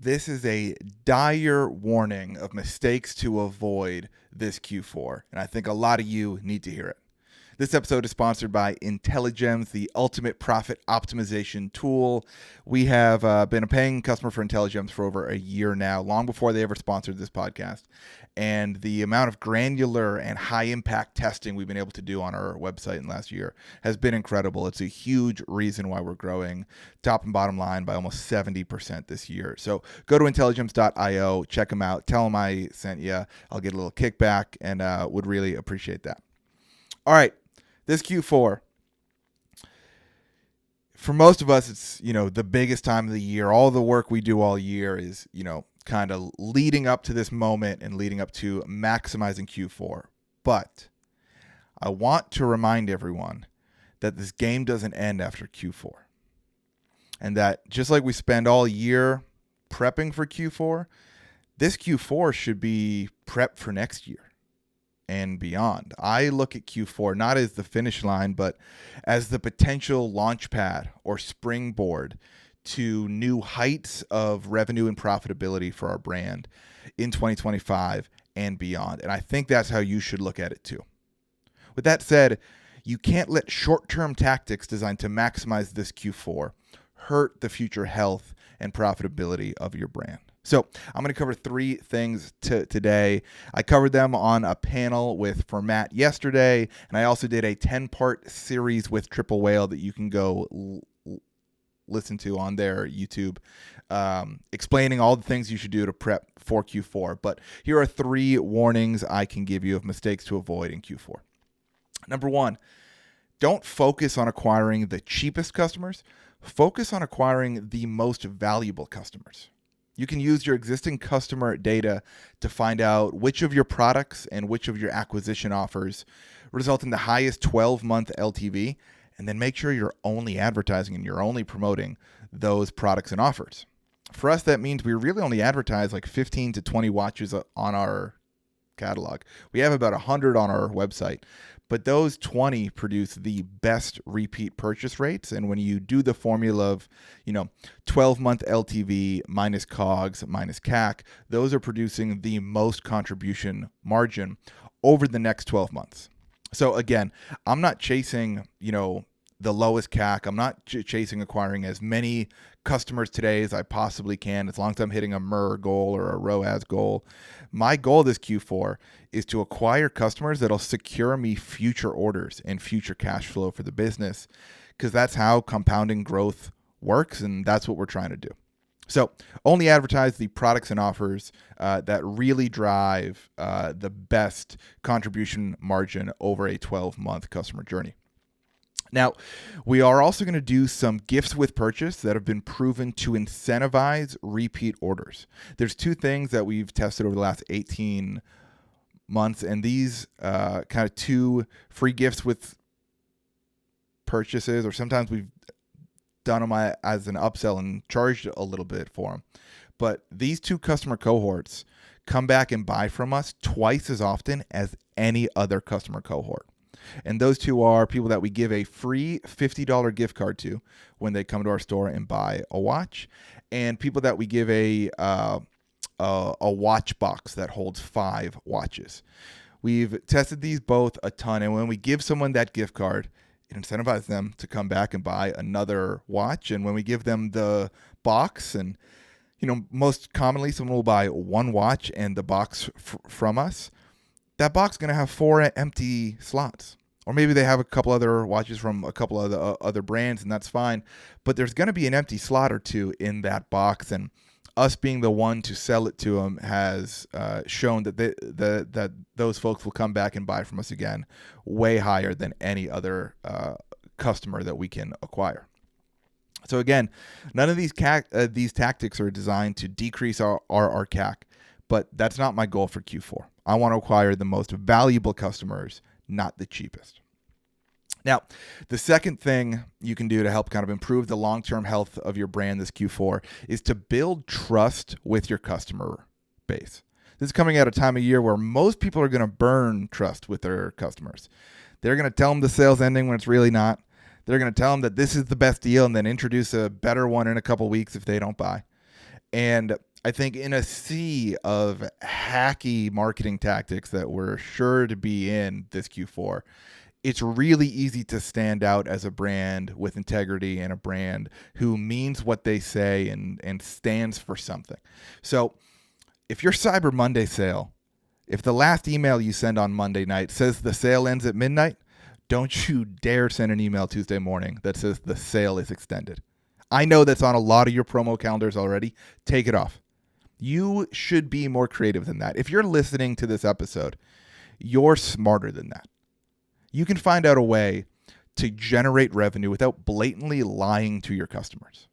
This is a dire warning of mistakes to avoid this Q4, and I think a lot of you need to hear it. This episode is sponsored by Intelligems, the ultimate profit optimization tool. We have been a paying customer for Intelligems for over a year now, long before they ever sponsored this podcast. And the amount of granular and high impact testing we've been able to do on our website in the last year has been incredible. It's a huge reason why we're growing top and bottom line by almost 70% this year. So go to intelligems.io, check them out, tell them I sent you. I'll get a little kickback and would really appreciate that. All right. This Q4, for most of us, it's, the biggest time of the year. All the work we do all year is, kind of leading up to this moment and leading up to maximizing Q4. But I want to remind everyone that this game doesn't end after Q4. And that just like we spend all year prepping for Q4, this Q4 should be prep for next year and beyond. I look at Q4 not as the finish line, but as the potential launch pad or springboard to new heights of revenue and profitability for our brand in 2025 and beyond. And I think that's how you should look at it too. With that said, you can't let short-term tactics designed to maximize this Q4 hurt the future health and profitability of your brand. So I'm going to cover three things today. I covered them on a panel for Matt yesterday, and I also did a 10-part series with Triple Whale that you can go listen to on their YouTube, explaining all the things you should do to prep for Q4. But here are three warnings I can give you of mistakes to avoid in Q4. Number one, don't focus on acquiring the cheapest customers. Focus on acquiring the most valuable customers. You can use your existing customer data to find out which of your products and which of your acquisition offers result in the highest 12-month LTV, and then make sure you're only advertising and you're only promoting those products and offers. For us, that means we really only advertise like 15 to 20 watches on our catalog. We have about 100 on our website, but those 20 produce the best repeat purchase rates. And when you do the formula of, 12-month LTV minus COGS minus CAC, those are producing the most contribution margin over the next 12 months. So again, I'm not chasing, the lowest CAC. I'm not chasing acquiring as many customers today as I possibly can, as long as I'm hitting a MER goal or a ROAS goal. My goal this Q4 is to acquire customers that'll secure me future orders and future cash flow for the business, because that's how compounding growth works, and that's what we're trying to do. So only advertise the products and offers that really drive the best contribution margin over a 12-month customer journey. Now, we are also going to do some gifts with purchase that have been proven to incentivize repeat orders. There's two things that we've tested over the last 18 months, and these kind of two free gifts with purchases, or sometimes we've done them as an upsell and charged a little bit for them. But these two customer cohorts come back and buy from us twice as often as any other customer cohort. And those two are people that we give a free $50 gift card to when they come to our store and buy a watch, and people that we give a watch box that holds 5 watches. We've tested these both a ton, and when we give someone that gift card, it incentivizes them to come back and buy another watch. And when we give them the box, and most commonly someone will buy one watch and the box from us, that box is going to have 4 empty slots. Or maybe they have a couple other watches from a couple of other brands, and that's fine. But there's going to be an empty slot or two in that box, and us being the one to sell it to them has shown that that those folks will come back and buy from us again way higher than any other customer that we can acquire. So again, none of these tactics are designed to decrease our CAC, but that's not my goal for Q4. I want to acquire the most valuable customers, not the cheapest. Now, the second thing you can do to help kind of improve the long-term health of your brand this Q4 is to build trust with your customer base. This is coming at a time of year where most people are going to burn trust with their customers. They're going to tell them the sale's ending when it's really not. They're going to tell them that this is the best deal and then introduce a better one in a couple weeks if they don't buy. And I think in a sea of hacky marketing tactics that we're sure to be in this Q4, it's really easy to stand out as a brand with integrity and a brand who means what they say and stands for something. So if your Cyber Monday sale, if the last email you send on Monday night says the sale ends at midnight, don't you dare send an email Tuesday morning that says the sale is extended. I know that's on a lot of your promo calendars already. Take it off. You should be more creative than that. If you're listening to this episode, you're smarter than that. You can find out a way to generate revenue without blatantly lying to your customers.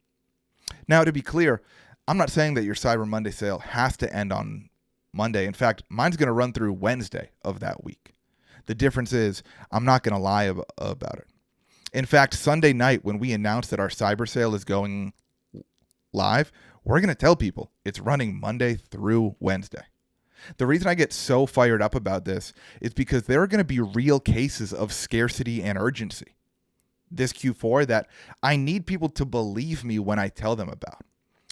Now, to be clear, I'm not saying that your Cyber Monday sale has to end on Monday. In fact, mine's going to run through Wednesday of that week. The difference is I'm not going to lie about it. In fact, Sunday night when we announce that our cyber sale is going live, we're going to tell people it's running Monday through Wednesday. The reason I get so fired up about this is because there are going to be real cases of scarcity and urgency this Q4 that I need people to believe me when I tell them about.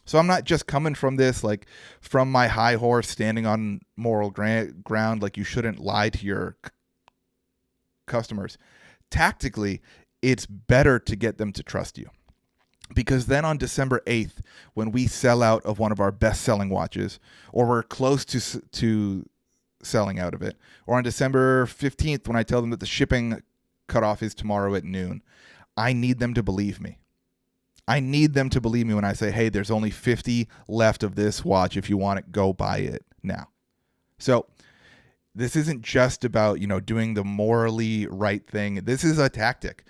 So I'm not just coming from this like from my high horse standing on moral ground like you shouldn't lie to your customers. Tactically, it's better to get them to trust you. Because then on December 8th, when we sell out of one of our best-selling watches, or we're close to selling out of it, or on December 15th, when I tell them that the shipping cutoff is tomorrow at noon, I need them to believe me. I need them to believe me when I say, hey, there's only 50 left of this watch. If you want it, go buy it now. So this isn't just about, doing the morally right thing. This is a tactic.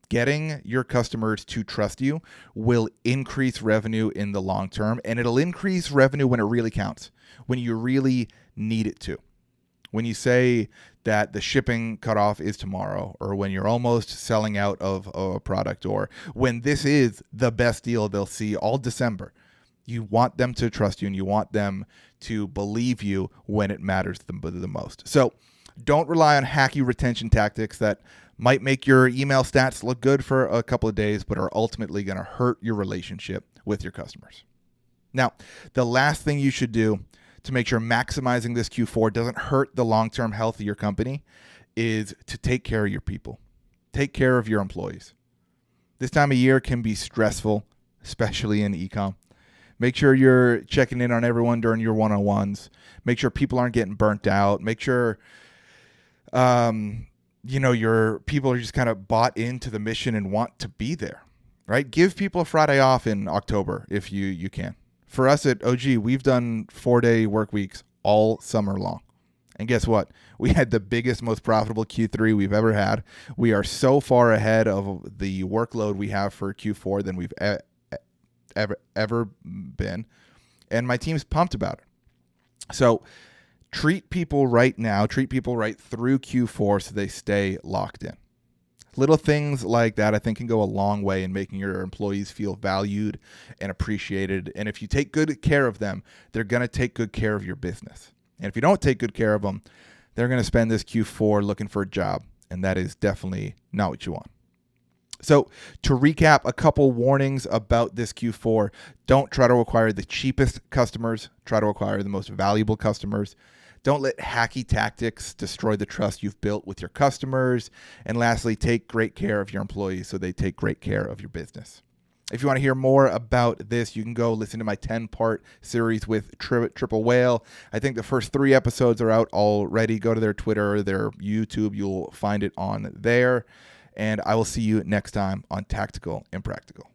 Getting your customers to trust you will increase revenue in the long term, and it'll increase revenue when it really counts, when you really need it to. When you say that the shipping cutoff is tomorrow, or when you're almost selling out of a product, or when this is the best deal they'll see all December, you want them to trust you and you want them to believe you when it matters the most. So don't rely on hacky retention tactics that might make your email stats look good for a couple of days, but are ultimately going to hurt your relationship with your customers. Now, the last thing you should do to make sure maximizing this Q4 doesn't hurt the long-term health of your company is to take care of your people. Take care of your employees. This time of year can be stressful, especially in e-com. Make sure you're checking in on everyone during your one-on-ones. Make sure people aren't getting burnt out. Make sure your people are just kind of bought into the mission and want to be there, right? Give people a Friday off in October if you can. For us at OG, we've done 4-day work weeks all summer long. And guess what? We had the biggest, most profitable Q3 we've ever had. We are so far ahead of the workload we have for Q4 than we've ever been. And my team's pumped about it. So treat people right now, treat people right through Q4 so they stay locked in. Little things like that, I think, can go a long way in making your employees feel valued and appreciated. And if you take good care of them, they're going to take good care of your business. And if you don't take good care of them, they're going to spend this Q4 looking for a job. And that is definitely not what you want. So to recap, a couple warnings about this Q4. Don't try to acquire the cheapest customers. Try to acquire the most valuable customers. Don't let hacky tactics destroy the trust you've built with your customers. And lastly, take great care of your employees so they take great care of your business. If you want to hear more about this, you can go listen to my 10-part series with Triple Whale. I think the first 3 episodes are out already. Go to their Twitter, their YouTube. You'll find it on there. And I will see you next time on Tactical Impractical.